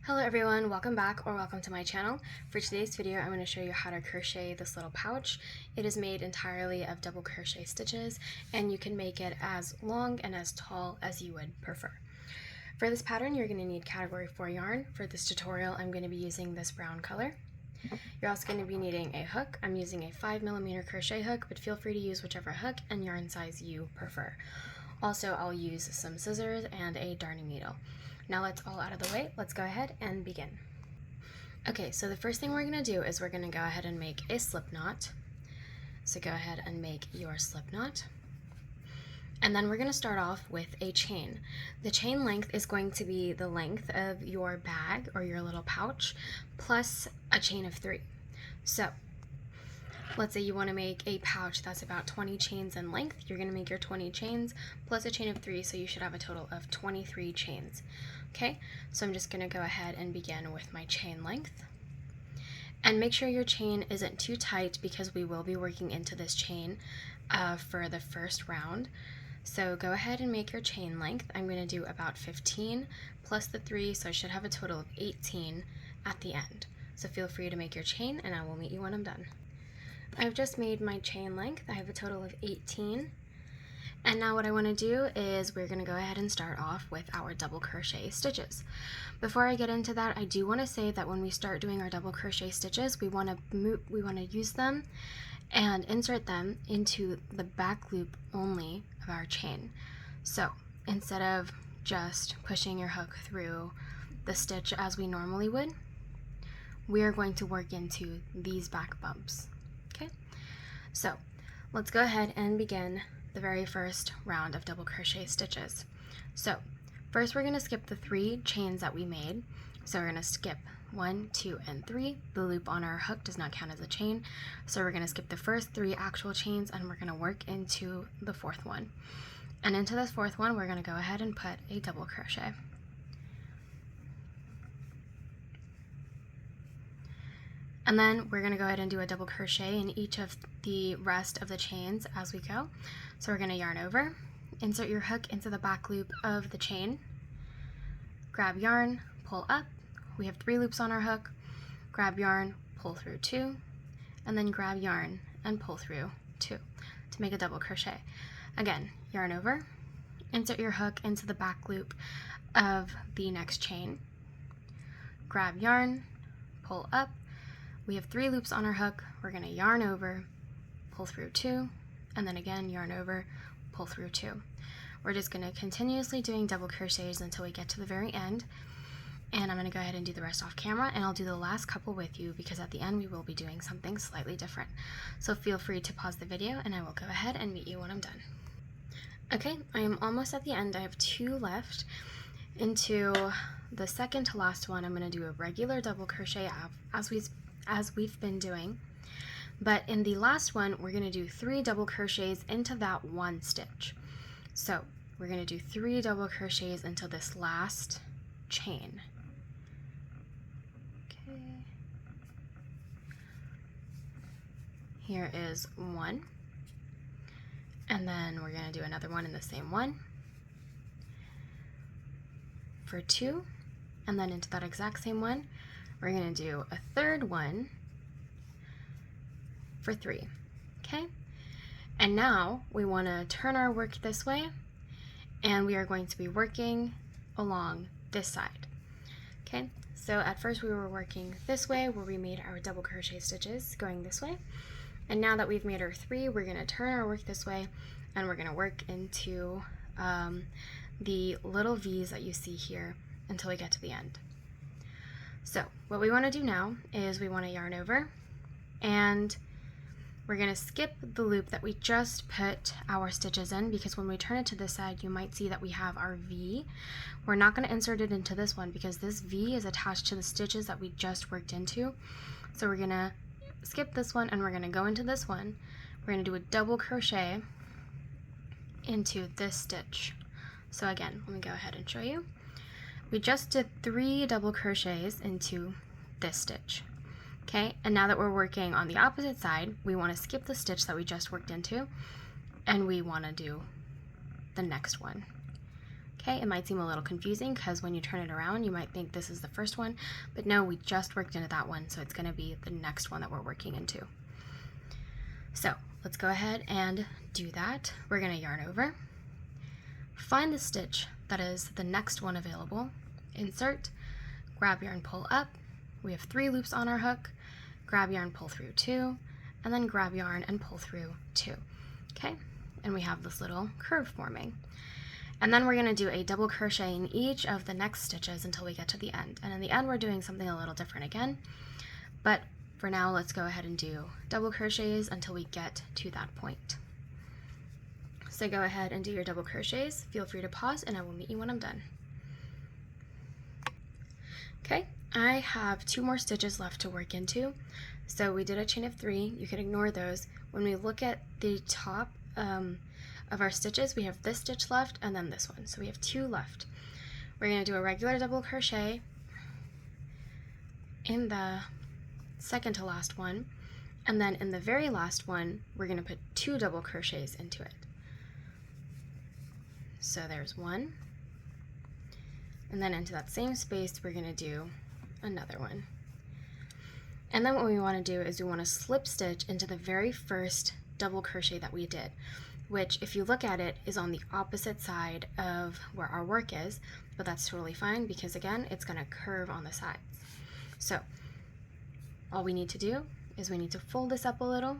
Hello everyone, welcome back or welcome to my channel. For today's video, I'm going to show you how to crochet this little pouch. It is made entirely of double crochet stitches, and you can make it as long and as tall as you would prefer. For this pattern, you're going to need category 4 yarn. For this tutorial, I'm going to be using this brown color. You're also going to be needing a hook. I'm using a 5mm crochet hook, but feel free to use whichever hook and yarn size you prefer. Also, I'll use some scissors and a darning needle. Now that's all out of the way, let's go ahead and begin. Okay, so the first thing we're going to do is we're going to go ahead and make a slip knot. So go ahead and make your slip knot. And then we're going to start off with a chain. The chain length is going to be the length of your bag or your little pouch plus a chain of 3. So let's say you want to make a pouch that's about 20 chains in length. You're going to make your 20 chains plus a chain of 3, so you should have a total of 23 chains. Okay, so I'm just going to go ahead and begin with my chain length. And make sure your chain isn't too tight because we will be working into this chain for the first round. So go ahead and make your chain length. I'm going to do about 15 plus the 3, so I should have a total of 18 at the end. So feel free to make your chain and I will meet you when I'm done. I've just made my chain length. I have a total of 18. And now what I want to do is we're going to go ahead and start off with our double crochet stitches. Before I get into that, I do want to say that when we start doing our double crochet stitches, we want to use them and insert them into the back loop only of our chain. So instead of just pushing your hook through the stitch as we normally would, we are going to work into these back bumps. Okay, so let's go ahead and begin the very first round of double crochet stitches. So first we're going to skip the 3 chains that we made. So we're going to skip 1, 2, and 3. The loop on our hook does not count as a chain, so we're going to skip the first 3 actual chains and we're going to work into the 4th one. And into this 4th one, we're going to go ahead and put a double crochet. And then we're going to go ahead and do a double crochet in each of the rest of the chains as we go. So we're going to yarn over, insert your hook into the back loop of the chain, grab yarn, pull up. We have 3 loops on our hook, grab yarn, pull through 2, and then grab yarn and pull through 2 to make a double crochet. Again, yarn over, insert your hook into the back loop of the next chain, grab yarn, pull up. We have 3 loops on our hook. We're going to yarn over, pull through 2, and then again yarn over, pull through 2. We're just going to continuously doing double crochets until we get to the very end. And I'm going to go ahead and do the rest off camera, and I'll do the last couple with you because at the end we will be doing something slightly different. So feel free to pause the video and I will go ahead and meet you when I'm done. Okay, I am almost at the end. I have 2 left. Into the second to last one, I'm going to do a regular double crochet as we've been doing. But in the last one, we're going to do 3 double crochets into that 1 stitch. So we're going to do 3 double crochets into this last chain. Okay. Here is 1. And then we're going to do another one in the same one for 2. And then into that exact same one, we're going to do a 3rd one for 3. Okay? And now we want to turn our work this way, and we are going to be working along this side. Okay? So at first we were working this way where we made our double crochet stitches going this way. And now that we've made our 3, we're going to turn our work this way and we're going to work into the little V's that you see here until we get to the end. So what we want to do now is we want to yarn over, and we're going to skip the loop that we just put our stitches in, because when we turn it to this side you might see that we have our V. We're not going to insert it into this one because this V is attached to the stitches that we just worked into. So we're going to skip this one and we're going to go into this one. We're going to do a double crochet into this stitch. So again, let me go ahead and show you. We just did 3 double crochets into this stitch. Okay, and now that we're working on the opposite side, we want to skip the stitch that we just worked into and we want to do the next one. Okay, it might seem a little confusing because when you turn it around, you might think this is the first one, but no, we just worked into that one, so it's going to be the next one that we're working into. So let's go ahead and do that. We're going to yarn over, find the stitch that is the next one available, insert, grab yarn, pull up. We have 3 loops on our hook, grab yarn, pull through 2, and then grab yarn and pull through 2. Okay, and we have this little curve forming. And then we're going to do a double crochet in each of the next stitches until we get to the end. And in the end, we're doing something a little different again. But for now, let's go ahead and do double crochets until we get to that point. So go ahead and do your double crochets. Feel free to pause, and I will meet you when I'm done. Okay, I have 2 more stitches left to work into. So we did a chain of 3. You can ignore those. When we look at the top of our stitches, we have this stitch left and then this one. So we have 2 left. We're going to do a regular double crochet in the second to last one, and then in the very last one, we're going to put 2 double crochets into it. So there's 1, and then into that same space, we're going to do another one. And then what we want to do is we want to slip stitch into the very first double crochet that we did, which, if you look at it, is on the opposite side of where our work is, but that's totally fine because, again, it's going to curve on the sides. So all we need to do is we need to fold this up a little,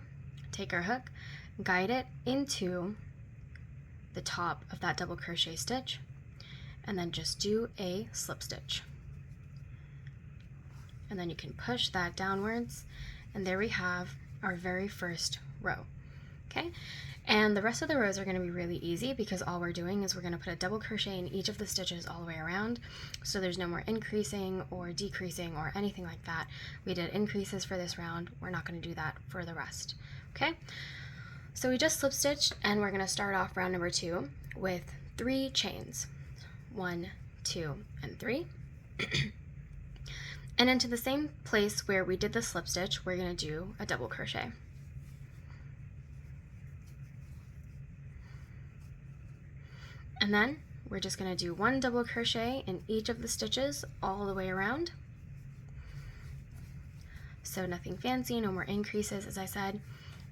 take our hook, guide it into the top of that double crochet stitch, and then just do a slip stitch. And then you can push that downwards, and there we have our very first row. Okay, and the rest of the rows are going to be really easy because all we're doing is we're going to put a double crochet in each of the stitches all the way around, so there's no more increasing or decreasing or anything like that. We did increases for this round, we're not going to do that for the rest. Okay, so we just slip stitched, and we're going to start off round number 2 with 3 chains. 1, 2, and 3. And into the same place where we did the slip stitch, we're going to do a double crochet. And then we're just going to do 1 double crochet in each of the stitches all the way around. So nothing fancy, no more increases, as I said.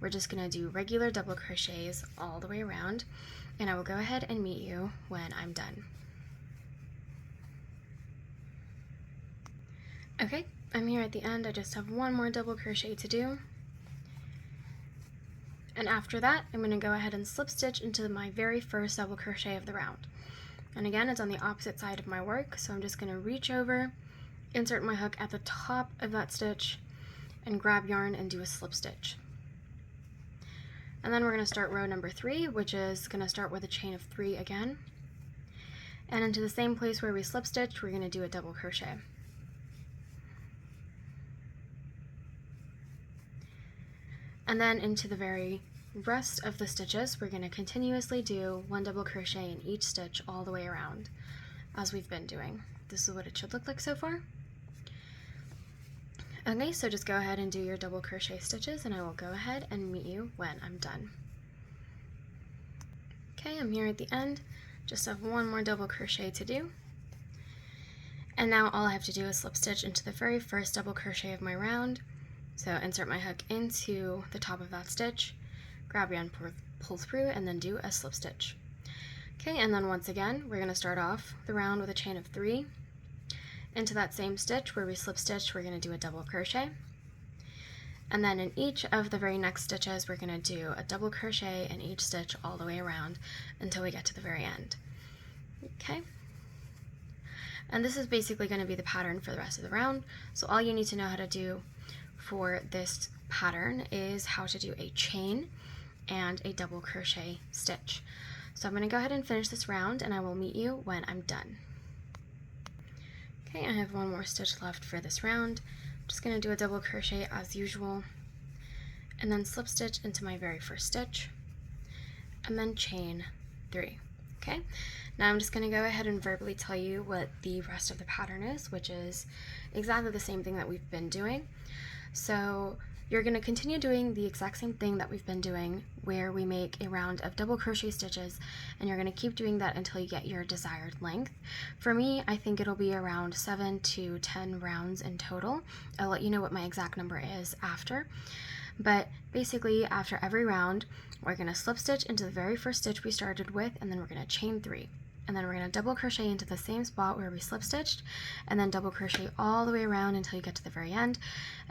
We're just going to do regular double crochets all the way around, and I will go ahead and meet you when I'm done. Okay, I'm here at the end. I just have 1 more double crochet to do. And after that, I'm going to go ahead and slip stitch into my very first double crochet of the round. And again, it's on the opposite side of my work, so I'm just going to reach over, insert my hook at the top of that stitch, and grab yarn and do a slip stitch. And then we're going to start row number 3, which is going to start with a chain of 3 again. And into the same place where we slip stitched, we're going to do a double crochet. And then into the very rest of the stitches, we're going to continuously do 1 double crochet in each stitch all the way around, as we've been doing. This is what it should look like so far. Okay, so just go ahead and do your double crochet stitches, and I will go ahead and meet you when I'm done. Okay, I'm here at the end. Just have 1 more double crochet to do. And now all I have to do is slip stitch into the very first double crochet of my round. So insert my hook into the top of that stitch, grab yarn, pull through, and then do a slip stitch. Okay, and then once again, we're going to start off the round with a chain of 3. Into that same stitch where we slip stitched, we're going to do a double crochet. And then in each of the very next stitches, we're going to do a double crochet in each stitch all the way around until we get to the very end. Okay? And this is basically going to be the pattern for the rest of the round. So all you need to know how to do for this pattern is how to do a chain and a double crochet stitch. So I'm going to go ahead and finish this round, and I will meet you when I'm done. Okay, I have 1 more stitch left for this round. I'm just going to do a double crochet as usual, and then slip stitch into my very first stitch, and then chain 3. Okay, now I'm just going to go ahead and verbally tell you what the rest of the pattern is, which is exactly the same thing that we've been doing. So You're going to continue doing the exact same thing that we've been doing, where we make a round of double crochet stitches, and you're going to keep doing that until you get your desired length. For me, I think it'll be around 7 to 10 rounds in total. I'll let you know what my exact number is after. But basically, after every round, we're going to slip stitch into the very first stitch we started with, and then we're going to chain 3. And then we're going to double crochet into the same spot where we slip stitched, and then double crochet all the way around until you get to the very end,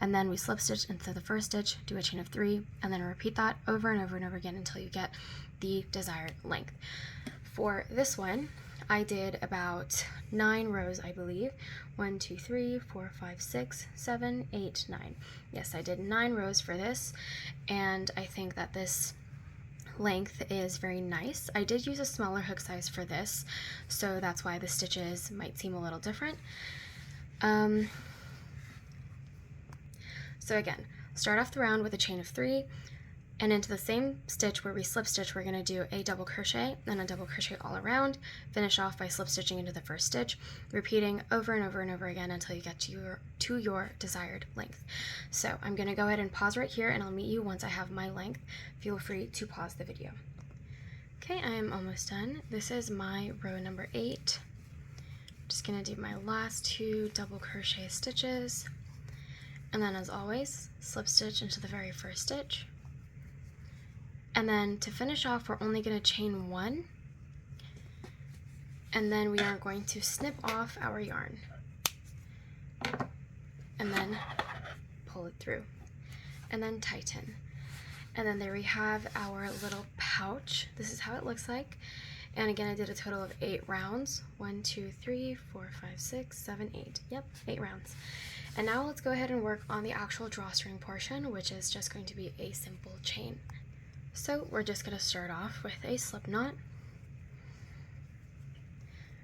and then we slip stitch into the first stitch, do a chain of 3, and then repeat that over and over and over again until you get the desired length. For this one, I did about 9 rows, I believe. 1, 2, 3, 4, 5, 6, 7, 8, 9. Yes, I did 9 rows for this, and I think that this length is very nice. I did use a smaller hook size for this, so that's why the stitches might seem a little different. So again, start off the round with a chain of 3, and into the same stitch where we slip stitch, we're going to do a double crochet and a double crochet all around, finish off by slip stitching into the first stitch, repeating over and over and over again until you get to your desired length. So I'm going to go ahead and pause right here, and I'll meet you once I have my length. Feel free to pause the video. Okay, I am almost done. This is my row number 8. Just going to do my last 2 double crochet stitches, and then as always, slip stitch into the very first stitch. And then to finish off, we're only going to chain 1, and then we are going to snip off our yarn, and then pull it through, and then tighten. And then there we have our little pouch. This is how it looks like. And again, I did a total of 8 rounds. 1, 2, 3, 4, 5, 6, 7, 8. Yep, 8 rounds. And now let's go ahead and work on the actual drawstring portion, which is just going to be a simple chain. So we're just going to start off with a slip knot,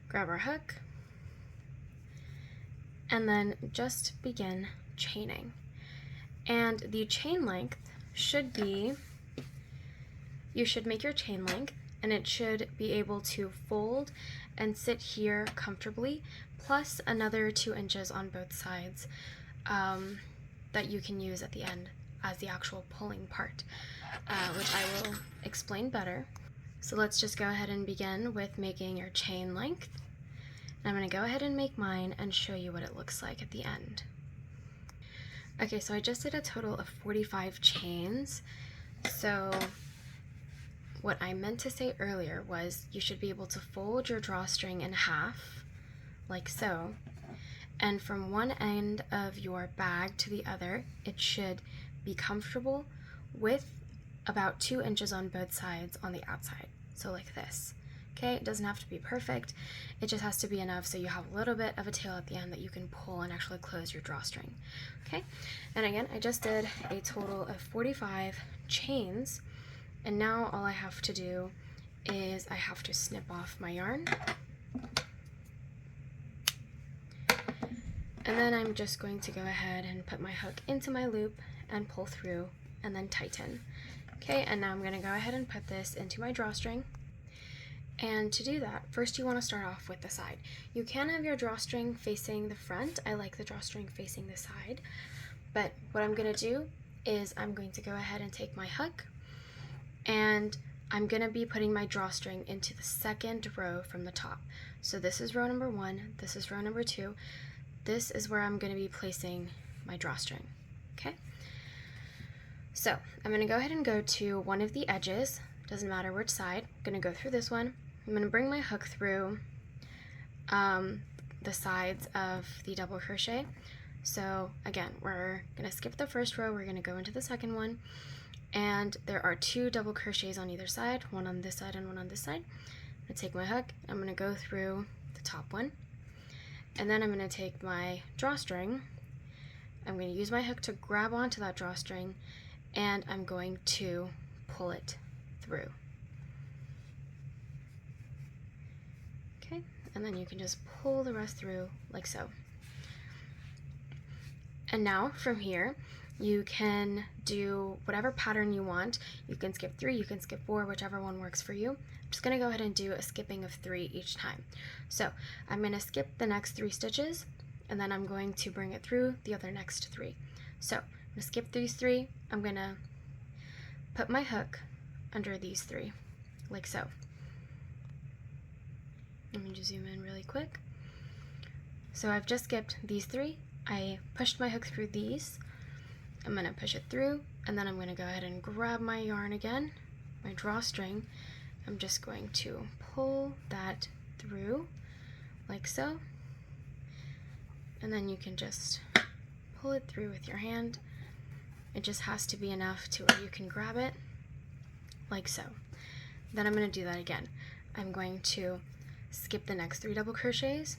grab our hook, and then just begin chaining. And the chain length should be, you should make your chain length, and it should be able to fold and sit here comfortably, plus another 2 inches on both sides that you can use at the end as the actual pulling part, which I will explain better. So let's just go ahead and begin with making your chain length. And I'm going to go ahead and make mine and show you what it looks like at the end. Okay, so I just did a total of 45 chains. So what I meant to say earlier was you should be able to fold your drawstring in half, like so, and from one end of your bag to the other, it should be comfortable with about 2 inches on both sides on the outside, so like this. Okay, it doesn't have to be perfect, it just has to be enough so you have a little bit of a tail at the end that you can pull and actually close your drawstring. Okay, and again, I just did a total of 45 chains, and now all I have to do is I have to snip off my yarn, and then I'm just going to go ahead and put my hook into my loop and pull through and then tighten. Okay, and now I'm going to go ahead and put this into my drawstring. And to do that, first you want to start off with the side. You can have your drawstring facing the front. I like the drawstring facing the side. But what I'm going to do is I'm going to go ahead and take my hook, and I'm going to be putting my drawstring into the second row from the top. So this is row number 1, this is row number 2. This is where I'm going to be placing my drawstring. Okay? So I'm going to go ahead and go to one of the edges, doesn't matter which side. I'm going to go through this one. I'm going to bring my hook through the sides of the double crochet. So again, we're going to skip the first row, we're going to go into the second one, and there are 2 double crochets on either side, one on this side and one on this side. I'm going to take my hook, I'm going to go through the top one, and then I'm going to take my drawstring, I'm going to use my hook to grab onto that drawstring, and I'm going to pull it through. Okay, and then you can just pull the rest through like so. And now from here, you can do whatever pattern you want. You can skip 3, you can skip 4, whichever one works for you. I'm just going to go ahead and do a skipping of 3 each time. So I'm going to skip the next 3 stitches, and then I'm going to bring it through the other next 3. So I'm to skip these 3. I'm going to put my hook under these 3, like so. Let me just zoom in really quick. So I've just skipped these 3. I pushed my hook through these. I'm going to push it through, and then I'm going to go ahead and grab my yarn again, my drawstring. I'm just going to pull that through, like so. And then you can just pull it through with your hand. It just has to be enough to where you can grab it, like so. Then I'm going to do that again. I'm going to skip the next 3 double crochets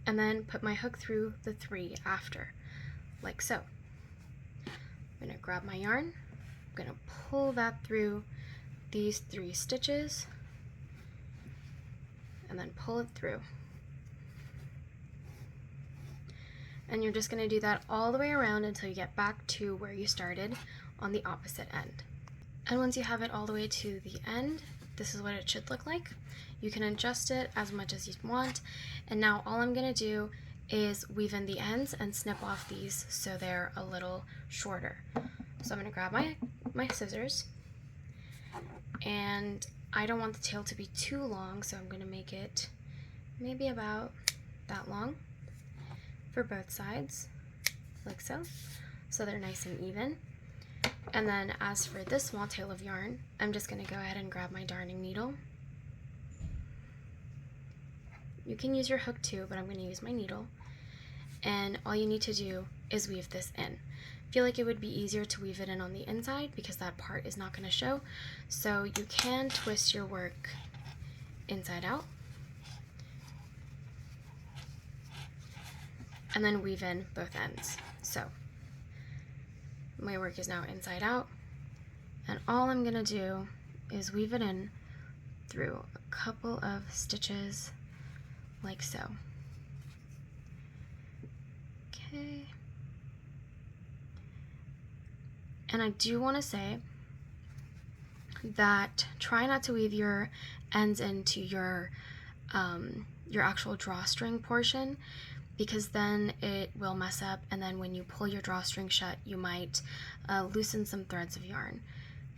and then put my hook through the 3 after, like so. I'm going to grab my yarn, I'm going to pull that through these 3 stitches and then pull it through. And you're just going to do that all the way around until you get back to where you started on the opposite end. And once you have it all the way to the end, this is what it should look like. You can adjust it as much as you want. And now all I'm going to do is weave in the ends and snip off these so they're a little shorter. So I'm going to grab my scissors, and I don't want the tail to be too long, so I'm going to make it maybe about that long for both sides, like so, so they're nice and even. And then as for this small tail of yarn, I'm just going to go ahead and grab my darning needle. You can use your hook too, but I'm going to use my needle. And all you need to do is weave this in. I feel like it would be easier to weave it in on the inside because that part is not going to show. So you can twist your work inside out and then weave in both ends. So my work is now inside out, and all I'm going to do is weave it in through a couple of stitches like so. Okay. And I do want to say that try not to weave your ends into your actual drawstring portion, because then it will mess up, and then when you pull your drawstring shut, you might loosen some threads of yarn.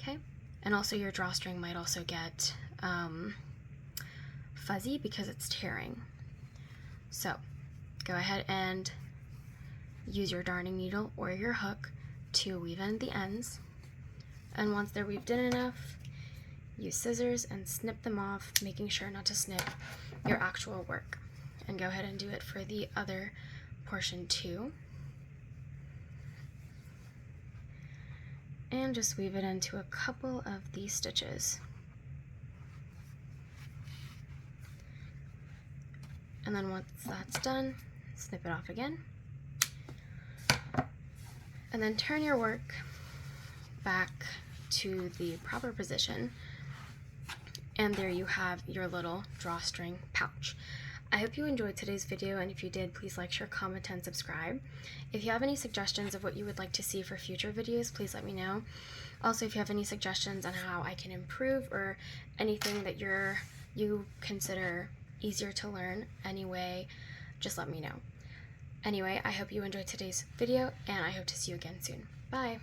Okay, and also your drawstring might also get fuzzy because it's tearing. So go ahead and use your darning needle or your hook to weave in the ends, and once they're weaved in enough, use scissors and snip them off, making sure not to snip your actual work. And go ahead and do it for the other portion too. And just weave it into a couple of these stitches. And then once that's done, snip it off again. And then turn your work back to the proper position. And there you have your little drawstring pouch. I hope you enjoyed today's video, and if you did, please like, share, comment, and subscribe. If you have any suggestions of what you would like to see for future videos, please let me know. Also, if you have any suggestions on how I can improve or anything that you consider easier to learn anyway, just let me know. Anyway, I hope you enjoyed today's video, and I hope to see you again soon. Bye!